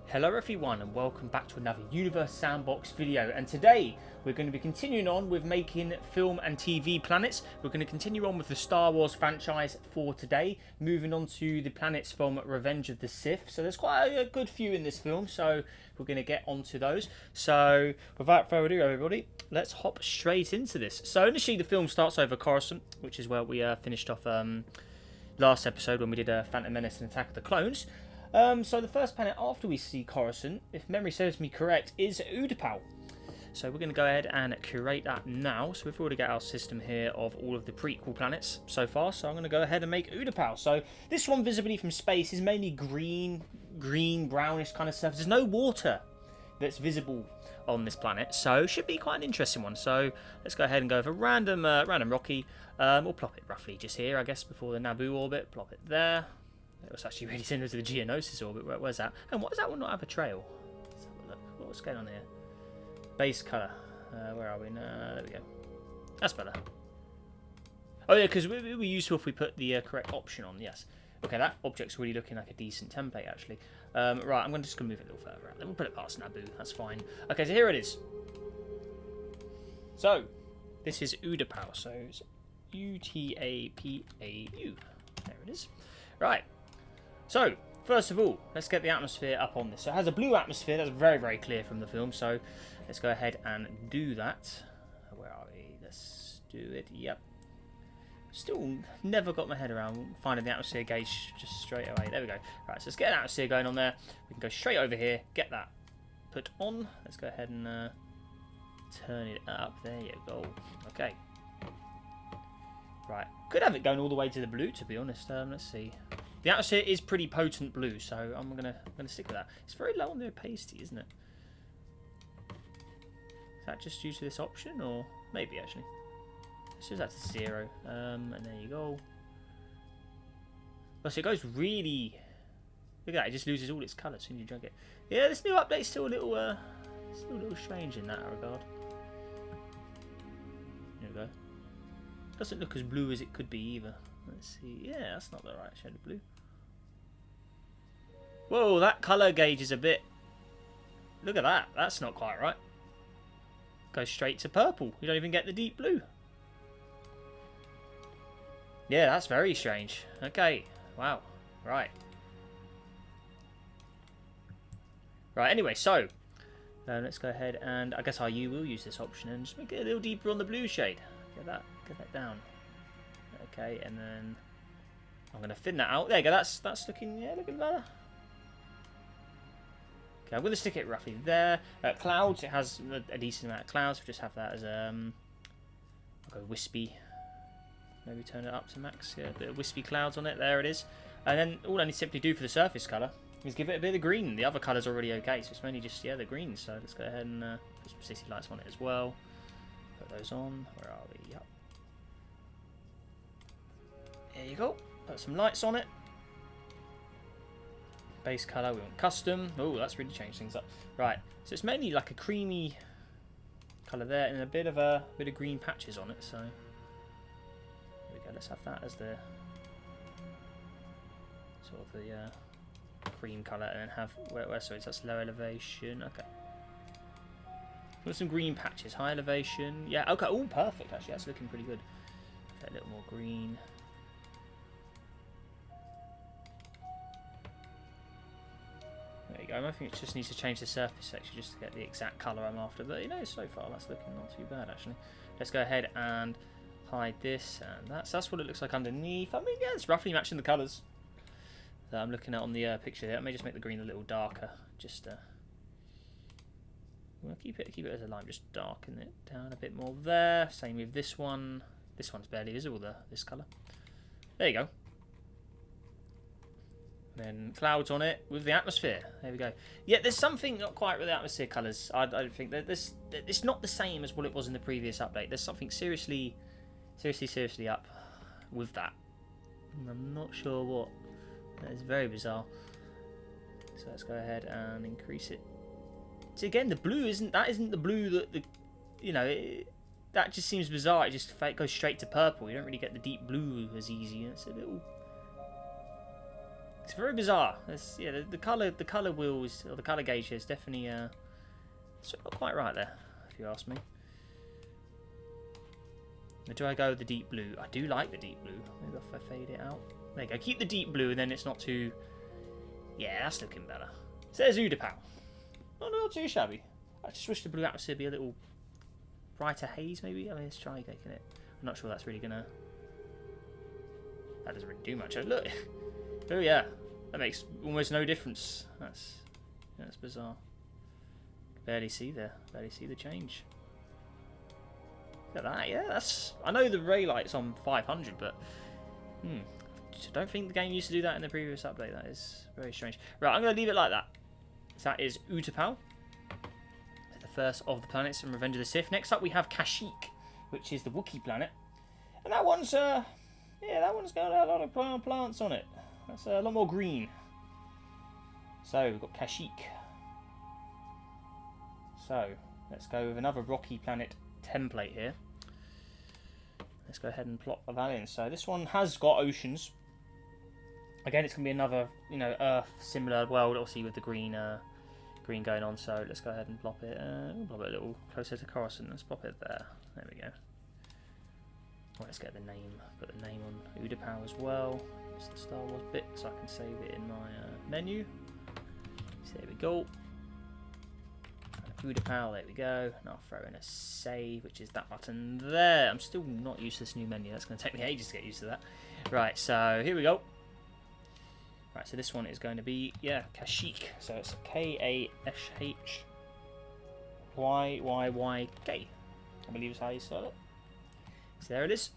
Hello everyone and welcome back to another Universe Sandbox video, and today we're going to be continuing on with making film and TV planets. We're going to continue on with the Star Wars franchise for today, moving on to the planets from Revenge of the Sith. So there's quite a good few in this film, so we're going to get onto those. So without further ado everybody, let's hop straight into this. So initially the film starts over Coruscant, which is where we finished off last episode when we did Phantom Menace and Attack of the Clones. So the first planet after we see Coruscant, if memory serves me correct, is Utapau. So we're going to go ahead and curate that now. So we've already got our system here of all of the prequel planets so far. So I'm going to go ahead and make Utapau. So this one, visibly from space, is mainly green, brownish kind of surface. There's no water that's visible on this planet, so it should be quite an interesting one. So let's go ahead and go over random rocky. We'll plop it roughly just here, I guess, before the Naboo orbit. Plop it there. It was actually really similar to the Geonosis orbit. Where's that? And what does that one not have a trail? Let's have a look. What's going on here? Base colour. Where are we? There we go. That's better. Oh yeah, because we're useful if we put the correct option on. Yes. Okay, that object's really looking like a decent template actually. Right, I'm just going to move it a little further out. Then we'll put it past Naboo. That's fine. Okay, so here it is. So this is Utapau. So it's Utapau. There it is. Right. So, first of all, let's get the atmosphere up on this. So it has a blue atmosphere, that's very, very clear from the film. So let's go ahead and do that. Where are we? Let's do it. Yep. Still never got my head around finding the atmosphere gauge just straight away. There we go. Right, so let's get an atmosphere going on there. We can go straight over here, get that put on. Let's go ahead and turn it up. There you go. Okay. Right. Could have it going all the way to the blue, to be honest. Let's see. The atmosphere is pretty potent blue, so I'm gonna stick with that. It's very low on the opacity, isn't it? Is that just due to this option, or maybe actually? Let's do that to 0, and there you go. Oh, so it goes really. Look at that! It just loses all its colours when you drag it. Yeah, this new update's still a little strange in that regard. There we go. Doesn't look as blue as it could be either. Let's see. Yeah, that's not the right shade of blue. Whoa, that colour gauge is a bit... Look at that. That's not quite right. Goes straight to purple. You don't even get the deep blue. Yeah, that's very strange. Okay. Wow. Right. Right, anyway, so... let's go ahead and... I guess you will use this option and just make it a little deeper on the blue shade. Get that down. Okay, and then I'm going to thin that out. There you go. That's looking better. Okay, I'm going to stick it roughly there. Clouds. It has a decent amount of clouds. We'll just have that as I'll go wispy. Maybe turn it up to max. Yeah, a bit of wispy clouds on it. There it is. And then all I need to simply do for the surface colour is give it a bit of green. The other colour's already okay, so it's mainly just the green. So let's go ahead and put some city lights on it as well. Put those on. Where are we? Yep. There you go. Put some lights on it. Base colour, we want custom. Oh, that's really changed things up. Right, so it's mainly like a creamy colour there, and a bit of green patches on it. So there we go. Let's have that as the sort of the cream colour, and then have sorry, that's low elevation. Okay. With some green patches, high elevation. Yeah. Okay. Oh, perfect. Actually, that's looking pretty good. A little more green. There you go. I think it just needs to change the surface section just to get the exact colour I'm after. But so far that's looking not too bad actually. Let's go ahead and hide this, and that's what it looks like underneath. I mean, yeah, it's roughly matching the colours that I'm looking at on the picture there. I may just make the green a little darker. Just we'll keep it as a line. Just darken it down a bit more there. Same with this one. This one's barely visible. This colour. There you go. Then clouds on it with the atmosphere. There we go. Yeah, there's something not quite with the atmosphere colours. I don't think that it's not the same as what it was in the previous update. There's something seriously up with that. I'm not sure what. That is very bizarre. So let's go ahead and increase it. So again, the blue isn't the blue that that just seems bizarre. It just goes straight to purple. You don't really get the deep blue as easy. It's a little It's very bizarre. It's, yeah, the color wheels or the color gauge is definitely it's not quite right there, if you ask me. Or do I go with the deep blue? I do like the deep blue. Maybe if I fade it out. There you go. Keep the deep blue, and then it's not too. Yeah, that's looking better. So there's Utapau. Not too shabby. I just wish the blue atmosphere be a little brighter haze, maybe. I mean, let's try taking it. I'm not sure that's really gonna. That doesn't really do much. Oh, look. Oh yeah, that makes almost no difference. That's bizarre. Barely see the change. Look at that, yeah. That's. I know the ray light's on 500, but I don't think the game used to do that in the previous update. That is very strange. Right, I'm gonna leave it like that. So that is Utapau, the first of the planets in Revenge of the Sith. Next up, we have Kashyyyk, which is the Wookiee planet, and that one's yeah, that one's got a lot of plants on it. That's a lot more green. So we've got Kashyyyk. So let's go with another rocky planet template here. Let's go ahead and plot the valley. So this one has got oceans. Again, it's gonna be another, Earth similar world, obviously with the green going on. So let's go ahead and plop it. We'll plop it a little closer to Coruscant. Let's plop it there. There we go. Well, let's get the name. Put the name on Utapau as well. It's the Star Wars bit, so I can save it in my menu. So there we go. Utapau, there we go. And I'll throw in a save, which is that button there. I'm still not used to this new menu. That's going to take me ages to get used to that. Right, so here we go. Right, so this one is going to be, Kashyyyk. So it's Kashhyyyk. I believe is how you spell it. So there it is.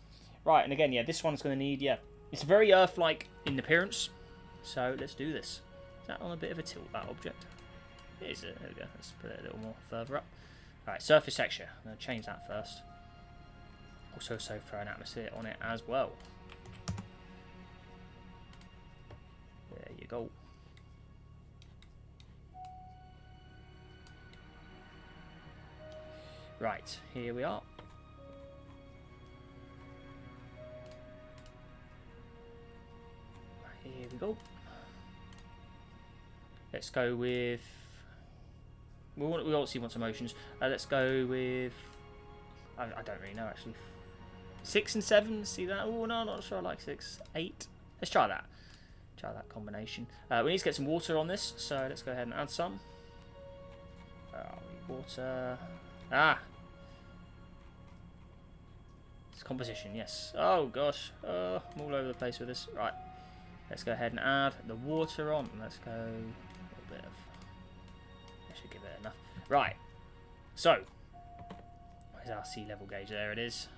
Right, and again, this one's going to need, it's very Earth-like in appearance. So let's do this. Is that on a bit of a tilt, that object? It is. There we go. Let's put it a little more further up. Right, surface texture. I'm going to change that first. Also, throw an atmosphere on it as well. There you go. Right, here we are. Here we go. Let's go with. We obviously want some motions. Let's go with. I don't really know actually. 6 and 7. See that? Oh no, I'm not sure I like 6. 8. Let's try that. Try that combination. We need to get some water on this, so let's go ahead and add some. Water. It's composition. Yes. Oh gosh. I'm all over the place with this. Right. Let's go ahead and add the water on. Let's go a little bit of. I should give it enough. Right. So, where's our sea level gauge? There it is.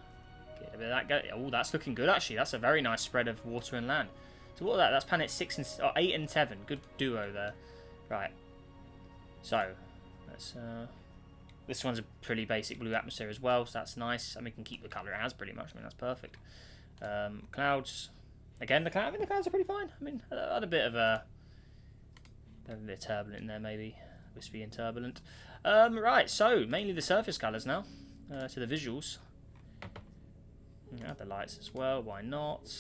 Get a bit of that go. Oh, that's looking good actually. That's a very nice spread of water and land. So what was that? That's planet 8 and 7. Good duo there. Right. So, let's. This one's a pretty basic blue atmosphere as well, so that's nice. I mean, we can keep the colour it has pretty much. I mean, that's perfect. Clouds. Again, the clouds are pretty fine. I mean, I had a bit of turbulent in there, maybe. Wispy and turbulent. Right, so, mainly the surface colours now. To the visuals. Add the lights as well, why not?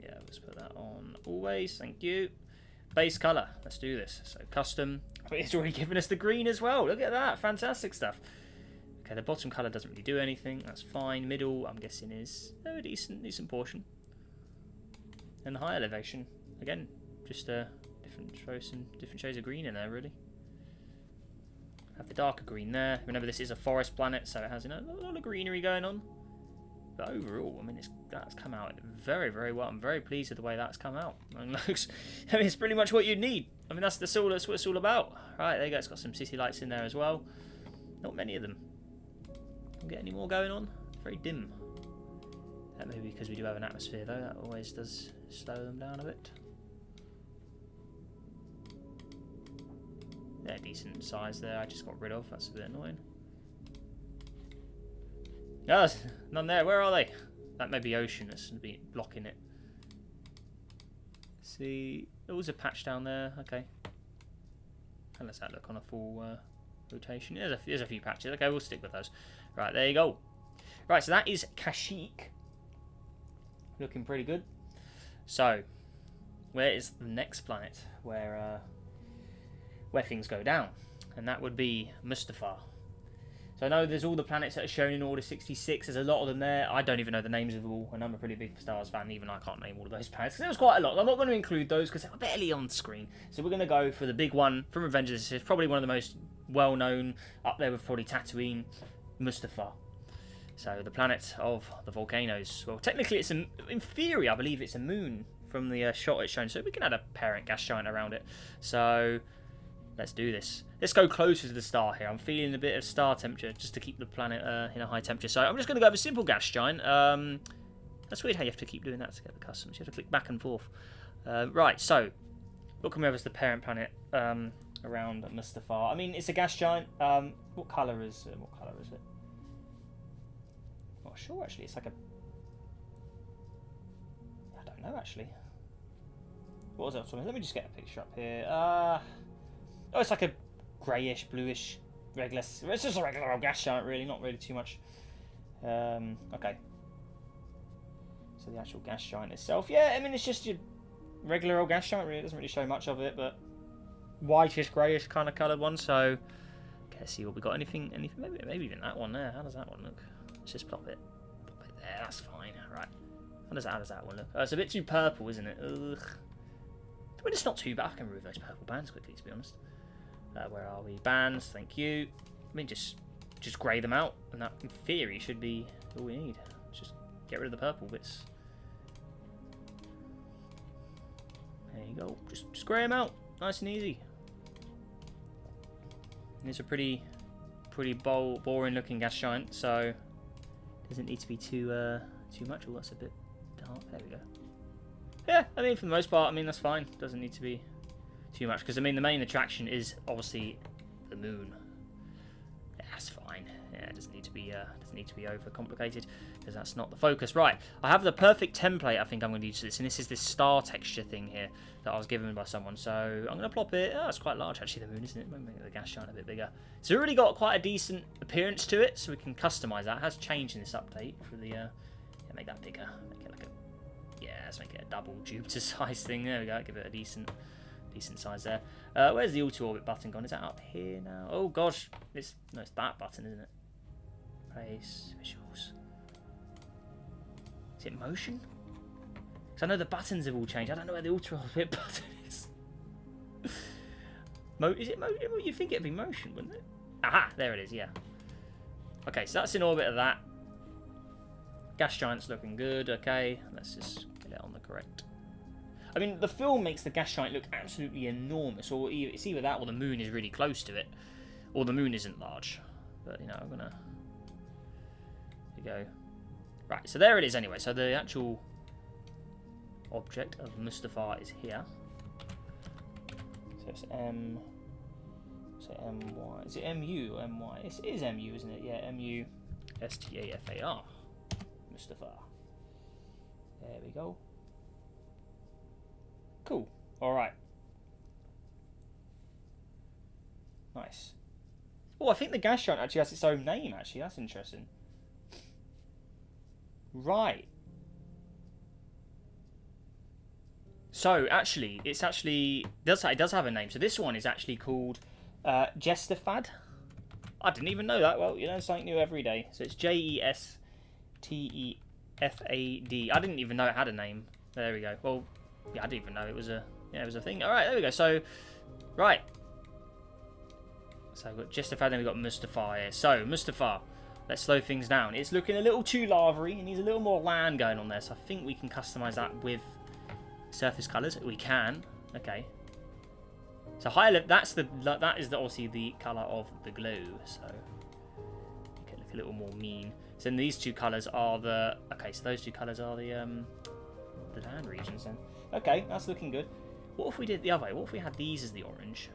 Yeah, let's put that on always, thank you. Base colour, let's do this. So, custom. It's already given us the green as well. Look at that, fantastic stuff. Okay, the bottom colour doesn't really do anything. That's fine. Middle, I'm guessing, is a decent portion. And the high elevation, again, just different shades of green in there, really. Have the darker green there. Remember, this is a forest planet, so it has a lot of greenery going on. But overall, I mean, that's come out very, very well. I'm very pleased with the way that's come out. I mean, it's pretty much what you need. I mean, that's what it's all about. Right, there you go. It's got some city lights in there as well. Not many of them. Don't get any more going on. Very dim. That may be because we do have an atmosphere, though. That always does slow them down a bit. They're decent size there. I just got rid of. That's a bit annoying. No, none there. Where are they? That may be ocean that's be blocking it. See, there was a patch down there. Okay. And let's have a look on a full rotation. There's a few patches. Okay, we'll stick with those. Right, there you go. Right, so that is Kashyyyk. Looking pretty good. So, where is the next planet where things go down? And that would be Mustafar. So I know there's all the planets that are shown in Order 66. There's a lot of them there. I don't even know the names of them all, and I'm a pretty big Star Wars fan. Even I can't name all of those planets, because there was quite a lot. I'm not going to include those because they're barely on screen. So we're going to go for the big one from Revenge of the Sith. Probably one of the most well-known, up there with probably Tatooine, Mustafar. So the planet of the volcanoes. Well, technically, in theory, I believe it's a moon from the shot it's shown. So we can add a parent gas giant around it. So let's do this. Let's go closer to the star here. I'm feeling a bit of star temperature just to keep the planet in a high temperature. So I'm just going to go with a simple gas giant. That's weird how you have to keep doing that to get the customs. You have to click back and forth. Right, so what can we have as the parent planet around Mustafar? I mean, it's a gas giant. What colour is it? Not sure actually. It's like a... I don't know actually. What was that? Let me just get a picture up here. Oh, it's like a greyish, bluish, regular. It's just a regular old gas giant, really. Not really too much. Okay. So the actual gas giant itself, yeah. I mean, it's just your regular old gas giant. Really, it doesn't really show much of it, but whitish, greyish kind of coloured one. So, okay, let's see what we got. Anything? Maybe even that one there. How does that one look? Let's just pop it there. That's fine. Right. How does that one look? It's a bit too purple, isn't it? Ugh. But it's not too bad. I can remove those purple bands quickly, to be honest. Where are we? Bands, thank you. I mean, just grey them out, and that, in theory, should be all we need. Let's just get rid of the purple bits. There you go. Just grey them out. Nice and easy. And it's a pretty boring-looking gas giant, so doesn't need to be too much. Oh, that's a bit dark. There we go. Yeah, I mean, for the most part, I mean, that's fine. Doesn't need to be too much, because I mean, the main attraction is obviously the moon. Yeah, that's fine. Yeah, it doesn't need to be over complicated, because that's not the focus. Right, I have the perfect template. I think I'm going to use this, and this is this star texture thing here that I was given by someone. So I'm going to plop it. Oh, it's quite large actually. The moon, isn't it? Maybe make the gas giant a bit bigger. So it's already got quite a decent appearance to it, so we can customize that. It has changed in this update for the. Yeah, make that bigger. Make it like a. Yeah, let's make it a double Jupiter size thing. There we go. Give it a decent size there. Where's the auto orbit button gone? Is that up here now? Oh gosh, it's that button, isn't it? Place visuals. Is it motion? Because I know the buttons have all changed. I don't know where the auto orbit button is. Is it motion? You think it'd be motion, wouldn't it? Aha, there it is. Yeah. Okay, so that's in orbit of that. Gas giant's looking good. Okay, let's just get it on the correct. I mean, the film makes the gas giant look absolutely enormous, or it's either that or the moon is really close to it, or the moon isn't large. But, you know, I'm gonna... There you go. Right, so there it is anyway. So the actual object of Mustafar is here. So it's M... So M-Y... Is it M-U or M-Y? It is M-U, isn't it? Yeah, M-U-S-T-A-F-A-R. Mustafar. There we go. Cool. Alright. Nice. Oh, I think the gas giant actually has its own name, actually. That's interesting. Right. So, actually, it does have a name. So this one is actually called Jestefad. I didn't even know that. Well, you learn something new every day. So it's Jestefad. I didn't even know it had a name. There we go. Well, yeah, I didn't even know it was a thing. All right, there we go. So, right. So we've got Jestefad, then we've got Mustafar here. So Mustafar, let's slow things down. It's looking a little too lavery. It needs a little more land going on there. So I think we can customize that with surface colors. We can. Okay. So that is obviously the color of the glow. So it can look a little more mean. So then these two colors are the so those two colors are the land regions then. Okay, that's looking good. What if we did the other way? What if we had these as the orange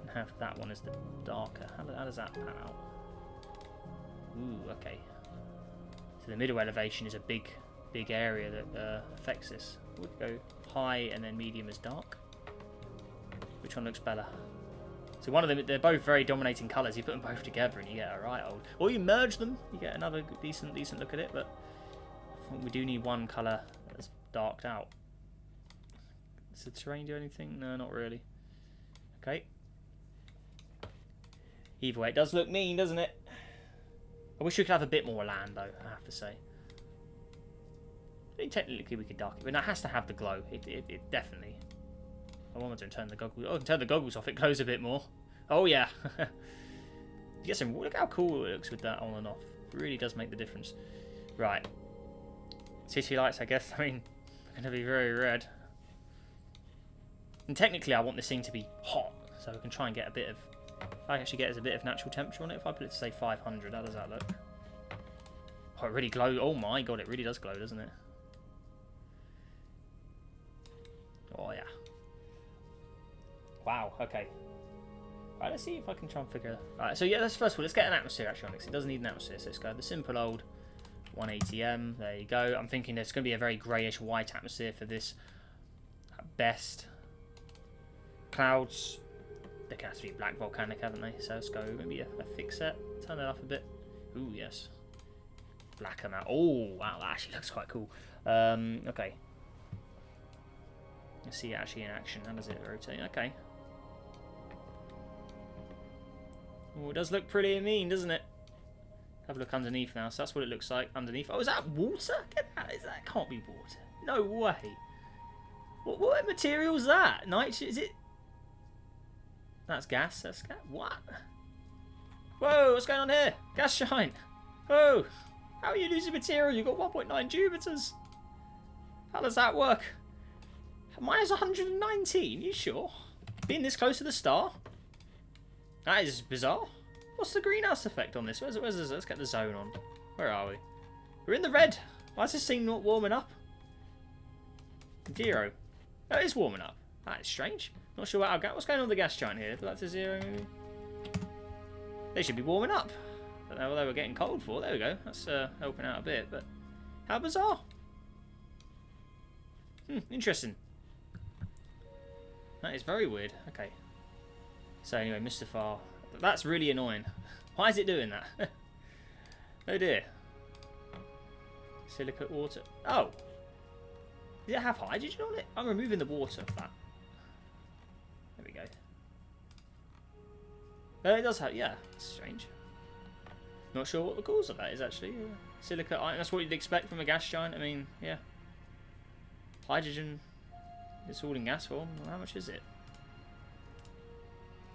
and have that one as the darker? How does that pan out? Ooh, okay. So the middle elevation is a big area that affects this. We could go high and then medium as dark. Which one looks better? So one of them, they're both very dominating colours. You put them both together and you get a right old. Or you merge them, you get another decent look at it. But I think we do need one colour that's darked out. Does the terrain do anything? No, not really. Okay. Either way, it does look mean, doesn't it? I wish we could have a bit more land, though, I have to say. I mean, technically, we could dark it, but it has to have the glow. It definitely... I wanted to turn the goggles... Oh, I can turn the goggles off. It glows a bit more. Oh, yeah. You get some... Look how cool it looks with that on and off. It really does make the difference. Right. City lights, I guess. I mean, they're going to be very red. And technically, I want this thing to be hot, so we can try and get a bit of... I actually get a bit of natural temperature on it. If I put it to, say, 500, how does that look? Oh, it really glows. Oh, my God, it really does glow, doesn't it? Oh, yeah. Wow, okay. Right, let's see if I can try and figure... Alright, so yeah, let's first of all, let's get an atmosphere actually on it, 'cause it doesn't need an atmosphere, so let's go the simple old 180M. There you go. I'm thinking there's going to be a very greyish white atmosphere for this at best. Clouds, they can have to be black volcanic, haven't they? So let's go maybe a thick set, turn it up a bit. Ooh, yes. Black amount. Oh, wow, that actually looks quite cool. Okay. Let's see it actually in action. How does it rotate? Okay. Oh, it does look pretty mean, doesn't it? Have a look underneath now. So that's what it looks like underneath. Oh, is that water? That can't be water. No way. What material is that? Nitrogen? Is it? That's gas. That's gas. What? Whoa, what's going on here? Gas shine. Whoa. How are you losing material? You've got 1.9 Jupiters. How does that work? Mine's 119. You sure? Being this close to the star? That is bizarre. What's the greenhouse effect on this? Where's this? Let's get the zone on. Where are we? We're in the red. Why is this thing not warming up? 0. Oh, it is warming up. That is strange. Not sure what's going on with the gas giant here. Back to 0 maybe. They should be warming up. I don't know what they were getting cold for. There we go. That's helping out a bit. But how bizarre. Interesting. That is very weird. Okay. So anyway, Mustafar. That's really annoying. Why is it doing that? Oh dear. Silicate water. Oh. Does it have hydrogen on it? I'm removing the water of that. There we go. Oh, it does have... Yeah, that's strange. Not sure what the cause of that is actually. Silicate iron. That's what you'd expect from a gas giant. I mean, yeah. Hydrogen. It's all in gas form. Well, how much is it?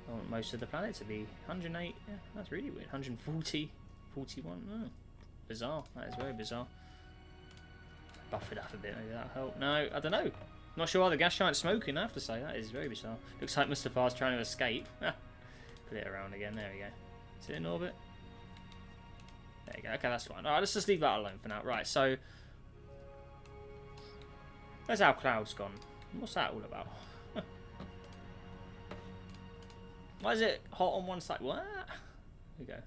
I want most of the planet to be 108. Yeah, that's really weird. 140, 41. Oh, bizarre. That is very bizarre. Buff it up a bit. Maybe that'll help. No, I don't know. Not sure why the gas giant's smoking. I have to say that is very bizarre. Looks like Mustafar's trying to escape. Put it around again. There we go. Is it in orbit? There you go. Okay, that's fine. All right, let's just leave that alone for now. Right. So where's our clouds gone? What's that all about? Why is it hot on one side? What? There we go.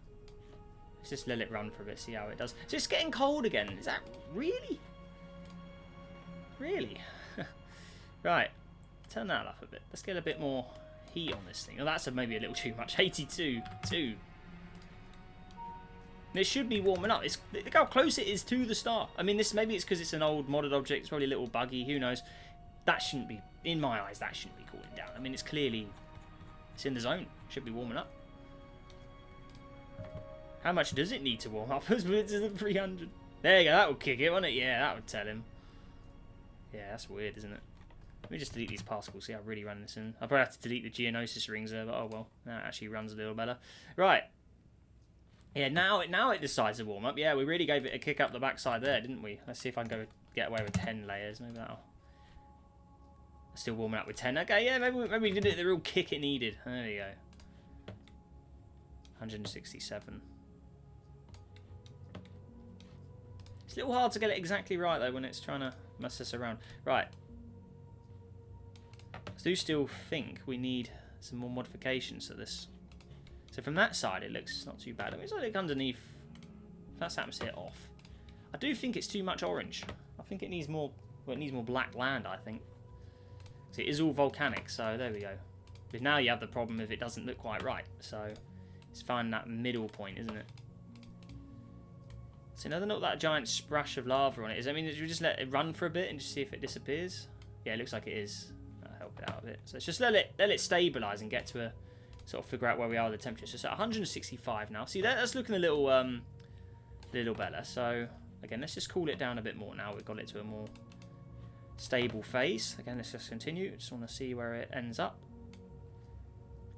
Let's just let it run for a bit, see how it does. So it's getting cold again. Is that really? Really? Right. Turn that up a bit. Let's get a bit more heat on this thing. Oh, that's maybe a little too much. 82, 2. It should be warming up. Look how close it is to the star. I mean, maybe it's because it's an old modded object. It's probably a little buggy. Who knows? That shouldn't be, in my eyes, that shouldn't be cooling down. I mean, it's clearly... It's in the zone. Should be warming up. How much does it need to warm up? It's 300. There you go. That would kick it, wouldn't it? Yeah, that would tell him. Yeah, that's weird, isn't it? Let me just delete these particles. See how I really run this in. I'll probably have to delete the Geonosis rings there, but oh well. That actually runs a little better. Right. Yeah, now it decides to warm up. Yeah, we really gave it a kick up the backside there, didn't we? Let's see if I can get away with 10 layers. Maybe that'll... Still warming up with 10. Okay, yeah, maybe we did it the real kick it needed. There we go. 167. It's a little hard to get it exactly right, though, when it's trying to mess us around. Right. I do still think we need some more modifications to this. So from that side, it looks not too bad. I mean, it's like underneath. That's atmosphere off. I do think it's too much orange. I think it needs more... Well, it needs more black land, I think. So it is all volcanic, so there we go. But now you have the problem if it doesn't look quite right. So it's finding that middle point, isn't it? So now not that giant splash of lava on it is. I mean, did you just let it run for a bit and just see if it disappears? Yeah, it looks like it is. bit out of it. So let's just let it stabilise and get to a sort of figure out where we are with the temperature. So it's at 165 now. See, that's looking a little better. So again, let's just cool it down a bit more now. We've got it to a more stable phase. Again, let's just continue. Just want to see where it ends up.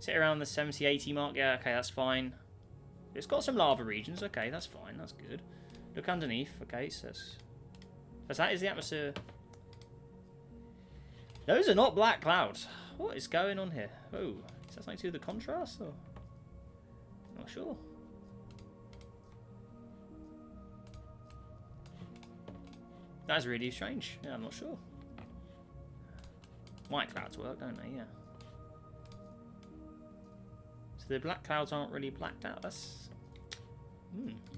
Sit around the 70, 80 mark. Yeah, okay, that's fine. It's got some lava regions. Okay, that's fine. That's good. Look underneath. Okay, so that is the atmosphere. Those are not black clouds. What is going on here? Oh, is that something to do with the contrast? Or? Not sure. That's really strange. Yeah, I'm not sure. White clouds work, don't they? Yeah. So the black clouds aren't really blacked out. That's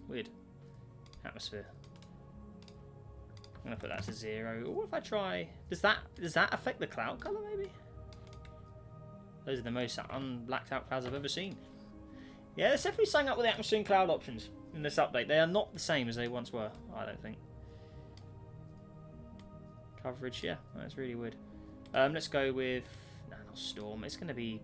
weird. Atmosphere. I'm gonna put that to 0. What if I try? Does that affect the cloud color? Maybe. Those are the most unblacked out clouds I've ever seen. Yeah, there's definitely something up with the atmosphere and cloud options in this update. They are not the same as they once were. I don't think. Coverage, yeah, that's really weird. Let's go with no, not storm. It's gonna be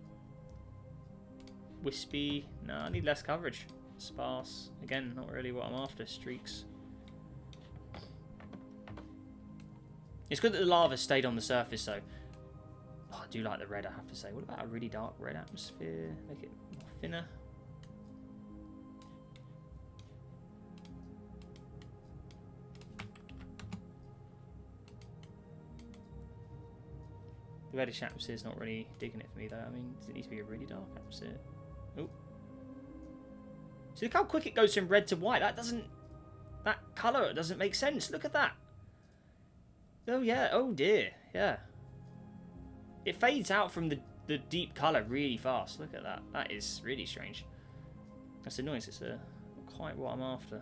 wispy. No, I need less coverage. Sparse. Again, not really what I'm after. Streaks. It's good that the lava stayed on the surface, though. Oh, I do like the red, I have to say. What about a really dark red atmosphere? Make it more thinner. The reddish atmosphere is not really digging it for me, though. I mean, does it need to be a really dark atmosphere? Oh. See, look how quick it goes from red to white. That colour doesn't make sense. Look at that. Oh, yeah. Oh, dear. Yeah. It fades out from the deep colour really fast. Look at that. That is really strange. That's annoying. It's not quite what I'm after.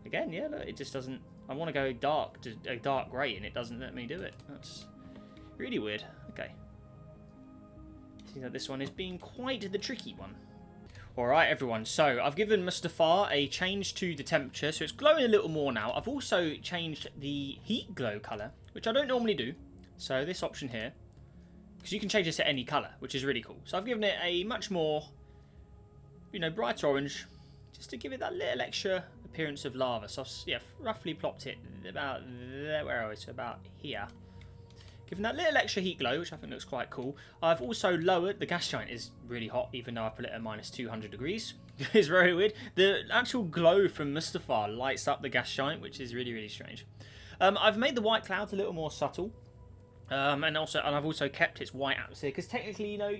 Again, yeah, look, it just doesn't... I want to go dark to a dark grey, and it doesn't let me do it. That's really weird. Okay. Seems like this one is being quite the tricky one. Alright everyone, so I've given Mustafar a change to the temperature, so it's glowing a little more now. I've also changed the heat glow colour, which I don't normally do. So this option here, because you can change this to any colour, which is really cool. So I've given it a much more, you know, bright orange, just to give it that little extra appearance of lava. So I've, yeah, roughly plopped it about there, where are we? So about here. Giving that little extra heat glow, which I think looks quite cool. I've also lowered, the gas giant is really hot, even though I put it at minus 200 degrees. It's very weird. The actual glow from Mustafar lights up the gas giant, which is really, really strange. I've made the white clouds a little more subtle. And I've also kept its white atmosphere, because technically, you know,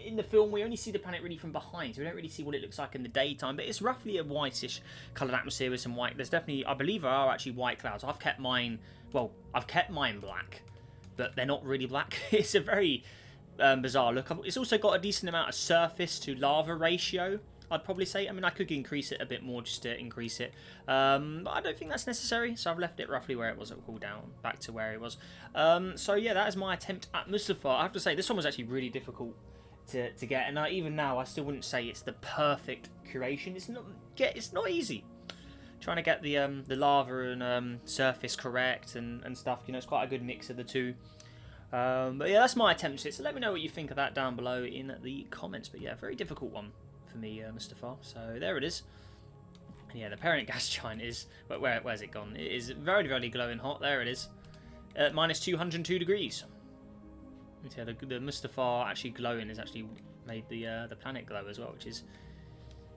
in the film we only see the planet really from behind, so we don't really see what it looks like in the daytime. But it's roughly a whitish coloured atmosphere with some white. There's definitely, I believe, there are actually white clouds. I've kept mine black, but they're not really black. It's a very bizarre look. It's also got a decent amount of surface to lava ratio, I'd probably say. I mean, I could increase it a bit more just to increase it. But I don't think that's necessary, so I've left it roughly where it was. It will cool down back to where it was. So yeah, that is my attempt at Mustafar. I have to say, this one was actually really difficult to get. And even now, I still wouldn't say it's the perfect curation. It's not easy. Trying to get the lava and surface correct and stuff. You know, it's quite a good mix of the two. But yeah, that's my attempt. So let me know what you think of that down below in the comments. But yeah, very difficult one for me, Mustafar. So there it is. And yeah, the parent gas giant is... Where's it gone? It is very, very glowing hot. There it is. At minus 202 degrees. And yeah, the Mustafar actually glowing has actually made the planet glow as well, which is...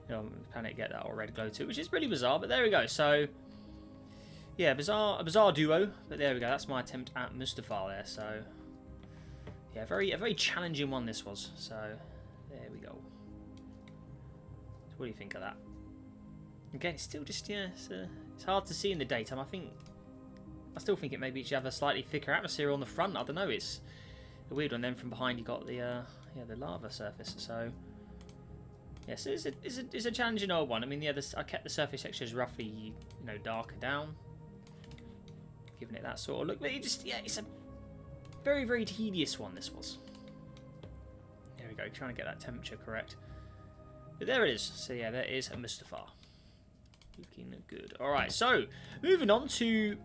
You know, the planet get that red glow too, which is really bizarre. But there we go. So... Yeah, a bizarre duo. But there we go. That's my attempt at Mustafar there. So... Yeah, a very challenging one this was. So... There we go. So what do you think of that? Again, it's still just, yeah, it's hard to see in the daytime. I still think it maybe should have a slightly thicker atmosphere on the front. I don't know, it's a weird one. Then from behind you got the lava surface. So yes, it's a challenging old one. I mean, yeah, I kept the surface textures roughly, you know, darker down, giving it that sort of look. But it's a very, very tedious one. This was. There we go, trying to get that temperature correct. But there it is. So yeah, there is a Mustafar. Looking good. Alright, so moving on to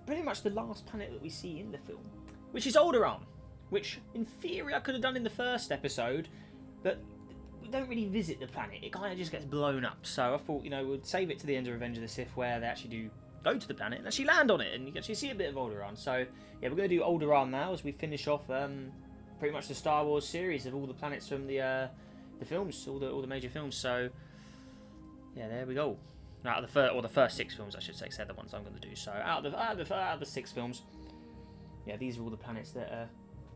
pretty much the last planet that we see in the film. which is Alderaan, which in theory I could have done in the first episode, but we don't really visit the planet. It kind of just gets blown up. So I thought, you know, we'd save it to the end of Revenge of the Sith, where they actually do go to the planet and actually land on it, and you can actually see a bit of Alderaan. So yeah, we're going to do Alderaan now as we finish off pretty much the Star Wars series of all the planets from the films, all the major films. So yeah, there we go. Out of the first 6 films, I should say, they're the ones I'm going to do. So out of the 6 films, yeah, these are all the planets that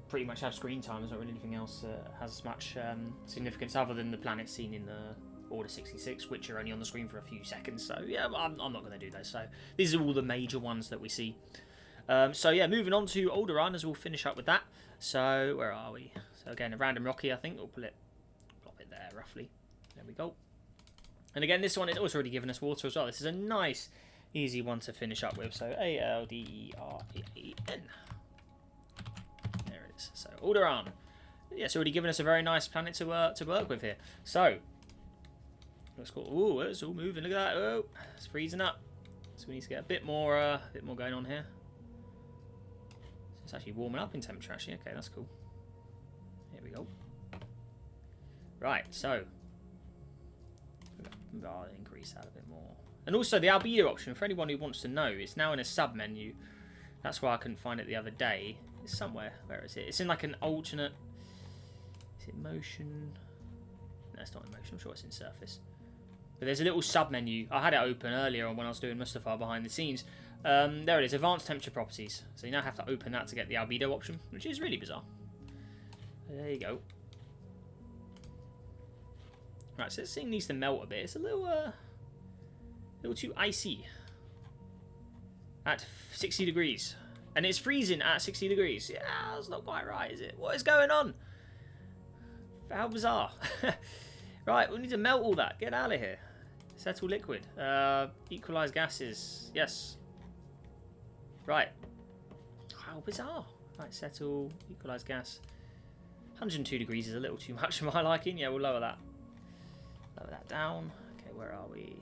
pretty much have screen time. There's not really anything else that has much significance other than the planets seen in the Order 66, which are only on the screen for a few seconds. So yeah, I'm not going to do those. So these are all the major ones that we see. So yeah, moving on to Alderaan as we'll finish up with that. So where are we? So again, a random Rocky, I think. We'll plop it there roughly. There we go. And again, this one is also already given us water as well. This is a nice, easy one to finish up with. So Alderaan. There it is. So Alderaan. Yeah, it's already given us a very nice planet to work with here. So let's go. Ooh, it's all moving. Look at that. Oh, it's freezing up. So we need to get a bit more going on here. So it's actually warming up in temperature. Actually, okay, that's cool. Here we go. Right, so. I'll increase that a bit more. And also the albedo option, for anyone who wants to know, it's now in a sub menu. That's why I couldn't find it the other day. It's somewhere. Where is it? It's in like an alternate. Is it motion? No, it's not in motion. I'm sure it's in surface. But there's a little sub menu. I had it open earlier on when I was doing Mustafar behind the scenes. There it is, advanced temperature properties. So you now have to open that to get the albedo option, which is really bizarre. There you go. Right, so this thing needs to melt a bit. It's a little too icy at 60 degrees. And it's freezing at 60 degrees. Yeah, that's not quite right, is it? What is going on? How bizarre. Right, we need to melt all that. Get out of here. Settle liquid. Equalize gases. Yes. Right. How bizarre. Right, settle. Equalize gas. 102 degrees is a little too much for my liking. Yeah, we'll lower that. Lower that down. Okay, where are we?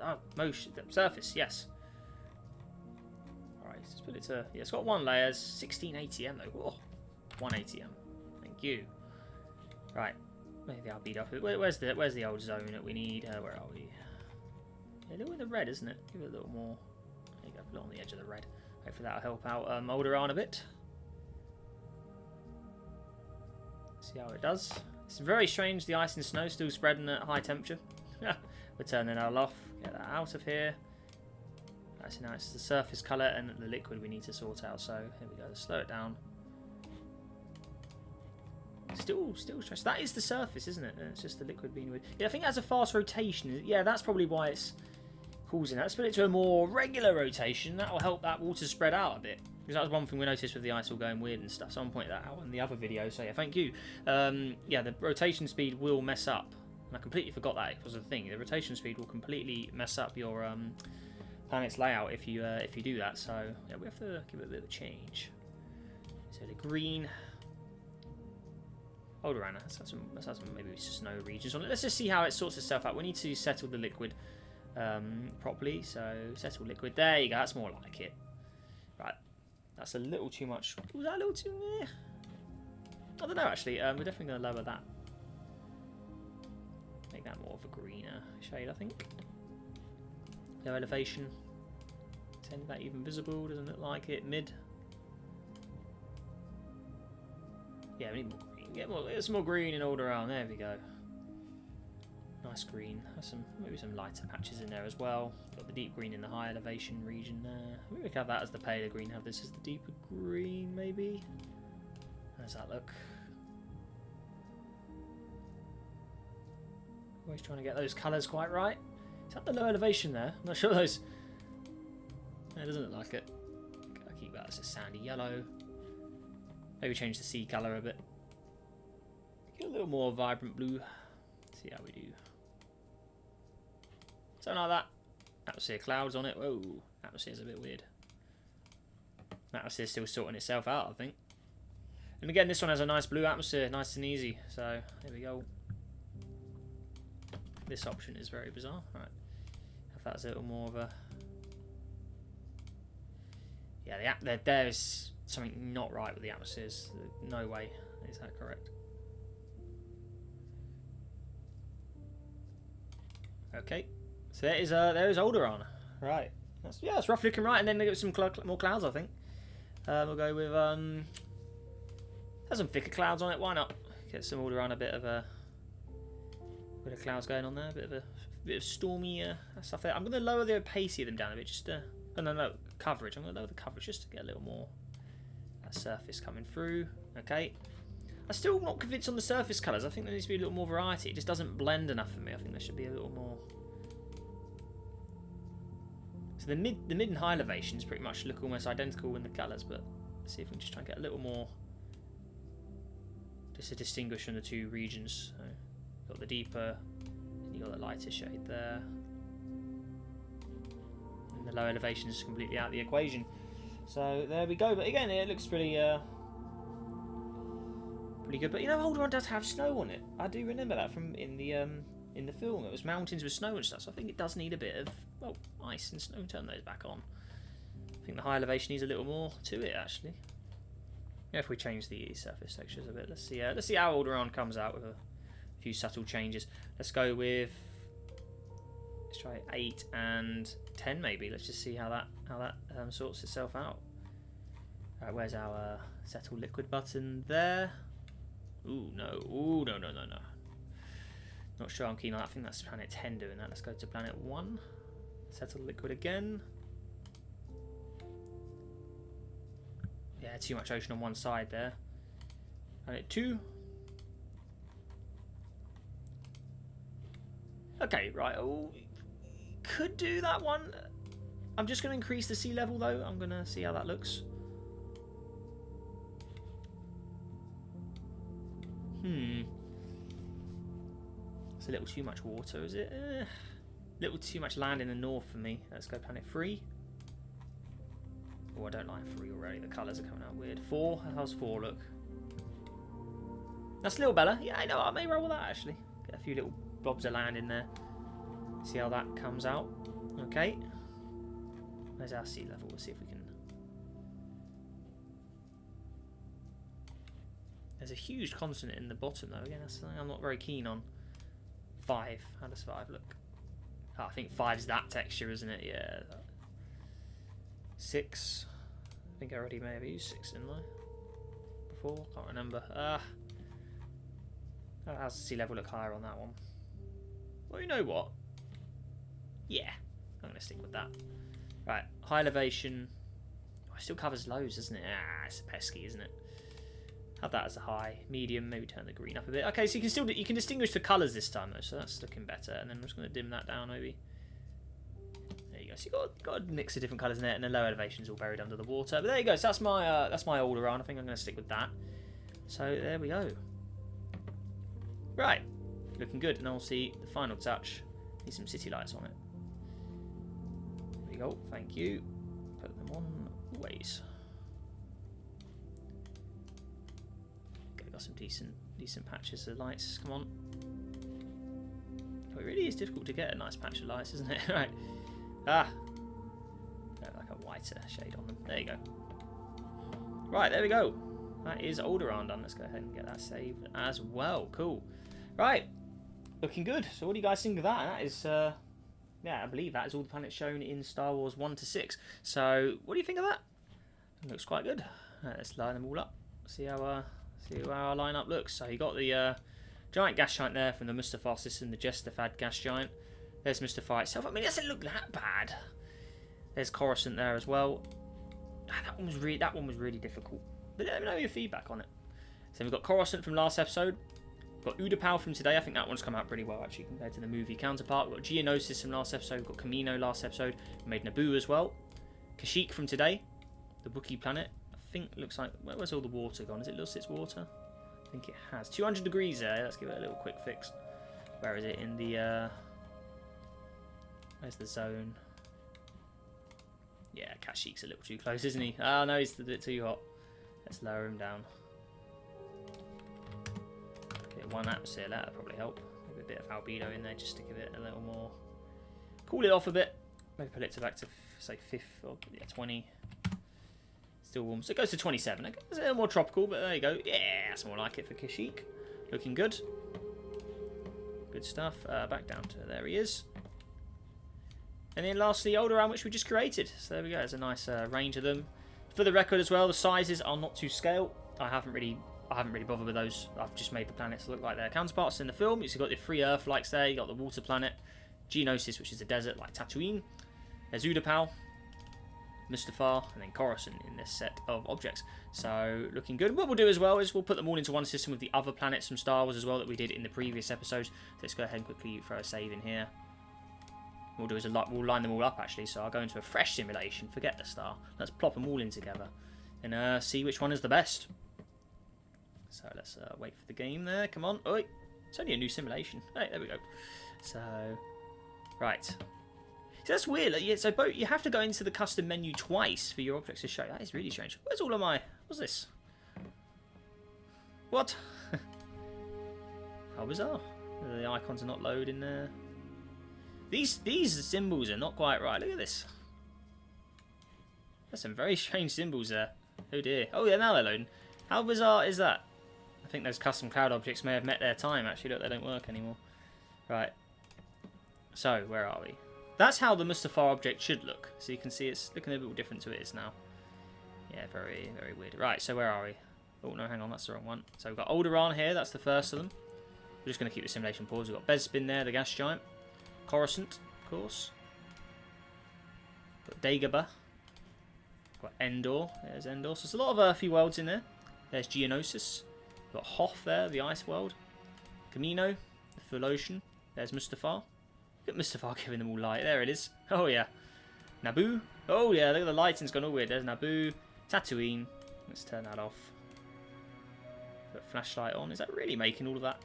Oh, motion. Surface, yes. Alright, let's put it to... Yeah, it's got 1 layer. 16 ATM though. Oh, 1 ATM. Thank you. Right. Maybe I'll beat up. Where's the old zone that we need? Where are we? Yeah, a little in the red, isn't it? Give it a little more. There you go, put it on the edge of the red. Hopefully that'll help out Alderaan a bit. See how it does. It's very strange, the ice and snow still spreading at high temperature. We're turning that off. Get that out of here. Actually, now it's the surface colour and the liquid we need to sort out. So here we go. Let's slow it down. Still stressed. That is the surface, isn't it? It's just the liquid being with. Yeah, I think it has a fast rotation. Yeah, that's probably why it's causing that. Let's put it to a more regular rotation. That will help that water spread out a bit. Because that was one thing we noticed with the ice all going weird and stuff. Someone pointed that out in the other video. So yeah, thank you. Yeah, the rotation speed will mess up. And I completely forgot that. It was a thing. The rotation speed will completely mess up your planet's layout if you do that. So yeah, we have to give it a bit of a change. So the green. Alderaan, let's have some maybe snow regions on it. Let's just see how it sorts itself out. We need to settle the liquid properly. So settle liquid. There you go. That's more like it. Right. That's a little too much. Was that a little too... I don't know, actually. We're definitely going to lower that. Make that more of a greener shade, I think. No elevation. Is that even visible? Doesn't look like it. Mid. Yeah, we need more green. Get some more green in Alderaan. There we go. Nice green. Has maybe some lighter patches in there as well. Got the deep green in the high elevation region there. Maybe we can have that as the paler green. Have this as the deeper green, maybe. How does that look? Always trying to get those colours quite right. Is that the low elevation there? I'm not sure those. No, it doesn't look like it. I'll keep that as a sandy yellow. Maybe change the sea colour a bit. Get a little more vibrant blue. See how we do. Something like that. Atmosphere clouds on it. Whoa, atmosphere's a bit weird. Atmosphere's still sorting itself out, I think. And again, this one has a nice blue atmosphere, nice and easy. So here we go. This option is very bizarre. Right, if that's a little more of a. Yeah, there's something not right with the atmospheres. No way. Is that correct? Okay. So there is Alderaan. Right. That's roughly looking right. And then they got some more clouds, I think. We'll go with there's some thicker clouds on it. Why not? Get some Alderaan, a bit of clouds going on there. A bit of stormy stuff there. I'm going to lower the opacity of them down a bit. Just no, coverage. I'm going to lower the coverage just to get a little more surface coming through. Okay. I'm still not convinced on the surface colours. I think there needs to be a little more variety. It just doesn't blend enough for me. I think there should be a little more. So the mid and high elevations pretty much look almost identical in the colours, but let's see if we can just try and get a little more, just to distinguish from the two regions. So you've got the deeper, and you've got the lighter shade there. And the low elevation is completely out of the equation. So there we go. But again, it looks pretty good. But you know, Alderaan does have snow on it. I do remember that from in the film. It was mountains with snow and stuff. So I think it does need a bit of, well, ice and snow. Turn those back on. I think the high elevation needs a little more to it, actually. Yeah, if we change the surface textures a bit, let's see how Alderaan comes out with a few subtle changes. Let's go with, let's try 8 and 10 maybe. Let's just see how that sorts itself out. Alright, where's our settle liquid button there? Ooh, no. Ooh, no. Not sure I'm keen on that. I think that's planet 10 doing that. Let's go to planet 1. Settle liquid again. Yeah, too much ocean on one side there. Planet 2. Okay, right. Oh, could do that one. I'm just going to increase the sea level though. I'm going to see how that looks. It's a little too much water, is it? A little too much land in the north for me. Let's go planet 3. Oh, I don't like 3 already. The colours are coming out weird. 4. How's 4 look? That's a little better. Yeah, I know. I may roll with that actually. Get a few little blobs of land in there. See how that comes out. Okay. Where's our sea level? We'll see if we can. There's a huge consonant in the bottom though. Again, that's something I'm not very keen on. 5. How does 5 look? Oh, I think 5's that texture, isn't it? Yeah. 6. I think I already may have used 6, didn't I? Before? Can't remember. How's the sea level look higher on that one? Well, you know what? Yeah. I'm going to stick with that. Right. High elevation. Oh, it still covers lows, doesn't it? It's pesky, isn't it? Have that as a high, medium, maybe turn the green up a bit. Okay, so you can distinguish the colours this time though, so that's looking better. And then I'm just going to dim that down maybe. There you go. So you've got a mix of different colours in there, and the low elevation's all buried under the water. But there you go. So that's my Alderaan. I think I'm going to stick with that. So there we go. Right, looking good. And I'll see the final touch. Need some city lights on it. There we go. Thank you. Put them on always. Got some decent patches of lights. Come on. Oh, it really is difficult to get a nice patch of lights, isn't it? Right. Like a whiter shade on them. There you go. Right, there we go. That is Alderaan done. Let's go ahead and get that saved as well. Cool. Right. Looking good. So what do you guys think of that? That is, yeah, I believe that is all the planets shown in Star Wars 1 to 6. So what do you think of that? It looks quite good. Let's line them all up. See how our lineup looks. So you got the giant gas giant there from the Mustafar system, the Jestafad gas giant. There's Mustafar itself. I mean, it doesn't look that bad. There's Coruscant there as well. That one was really difficult. But let me know your feedback on it. So we've got Coruscant from last episode. We've got Utapau from today. I think that one's come out pretty well actually compared to the movie counterpart. We've got Geonosis from last episode. We've got Camino last episode. We made Naboo as well. Kashyyyk from today. The Wookiee planet. I think it looks like, where's all the water gone? Has it lost its water? I think it has. 200 degrees there. Let's give it a little quick fix. Where is it? In the where's the zone? Yeah, Kashyyyk's a little too close, isn't he? Oh no, he's a bit too hot. Let's lower him down. Get 1 atmosphere, that'll probably help. Maybe a bit of albedo in there just to give it a little more. Cool it off a bit. Maybe put it to back to say 5th or yeah, 20. Still warm. So it goes to 27. It's a little more tropical, but there you go. Yeah, that's more like it for Kashyyyk. Looking good. Good stuff. Back down to there he is. And then lastly, Alderaan, which we just created. So there we go. There's a nice range of them. For the record as well, the sizes are not to scale. I haven't really bothered with those. I've just made the planets look like their counterparts in the film. You've got the free Earth likes there. You got the water planet, Geonosis, which is a desert like Tatooine. There's Utapau, Mustafar, and then Coruscant in this set of objects. So looking good. What we'll do as well is we'll put them all into one system with the other planets from Star Wars as well that we did in the previous episodes. So let's go ahead and quickly throw a save in here. What we'll do is we'll line them all up actually. So I'll go into a fresh simulation. Forget the star. Let's plop them all in together and see which one is the best. So let's wait for the game there. Come on. Oi. It's only a new simulation. Hey, there we go. So, right. So that's weird. Like, yeah, so you have to go into the custom menu twice for your objects to show. That is really strange. Where's all of my... What's this? What? How bizarre. The icons are not loading there. These symbols are not quite right. Look at this. There's some very strange symbols there. Oh dear. Oh yeah, now they're loading. How bizarre is that? I think those custom cloud objects may have met their time. Actually, look, they don't work anymore. Right. So, where are we? That's how the Mustafar object should look. So you can see it's looking a little different to it is now. Yeah, very, very weird. Right, so where are we? Oh, no, hang on, that's the wrong one. So we've got Alderaan here, that's the first of them. We're just going to keep the simulation paused. We've got Bespin there, the gas giant. Coruscant, of course. Got Dagobah. Got Endor. There's Endor. So there's a lot of earthy worlds in there. There's Geonosis. We've got Hoth there, the ice world. Camino, the full ocean. There's Mustafar. Look at Mustafar giving them all light. There it is. Oh, yeah. Naboo. Oh, yeah, look at the lighting's gone all weird. There's Naboo. Tatooine. Let's turn that off. Put flashlight on. Is that really making all of that?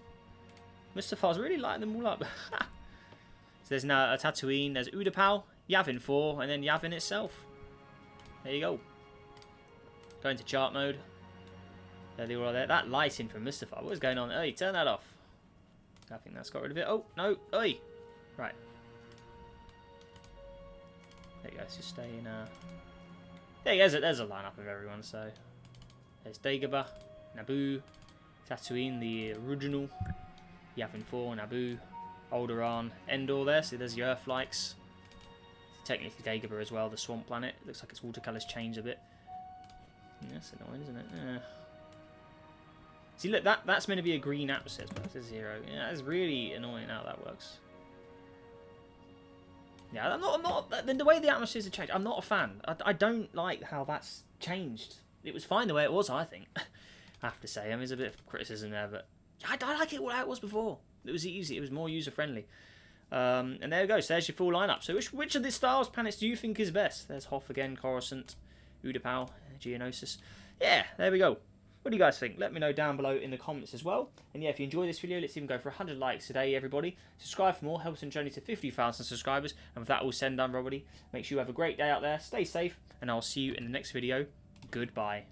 Mustafar's really lighting them all up. So there's now a Tatooine. There's Utapau, Yavin 4, and then Yavin itself. There you go. Go into chart mode. There they all are there. That lighting from Mustafar. What is going on? Hey, turn that off. I think that's got rid of it. Oh, no. Oi. Right. There you go. Let's just stay in... There you go. There's a lineup of everyone. So there's Dagobah, Naboo, Tatooine, the original, Yavin 4, Naboo, Alderaan, Endor there. So there's your Earth likes. Technically Dagobah as well, the swamp planet. It looks like its watercolours changed a bit. Yeah, that's annoying, isn't it? Yeah. See, look, that's meant to be a green atmosphere, but it's a 0. Yeah, that's really annoying how that works. Yeah, I'm not. The way the atmospheres have changed, I'm not a fan. I don't like how that's changed. It was fine the way it was, I think. I have to say, I mean, there's a bit of criticism there, but I like it how it was before. It was easy. It was more user friendly. And there we go. So there's your full lineup. So which of the Star Wars planets do you think is best? There's Hoth again, Coruscant, Utapau, Geonosis. Yeah, there we go. What do you guys think? Let me know down below in the comments as well. And yeah, if you enjoyed this video, let's even go for 100 likes today, everybody. Subscribe for more. Helps in journey to 50,000 subscribers. And with that all said and done, everybody, make sure you have a great day out there. Stay safe. And I'll see you in the next video. Goodbye.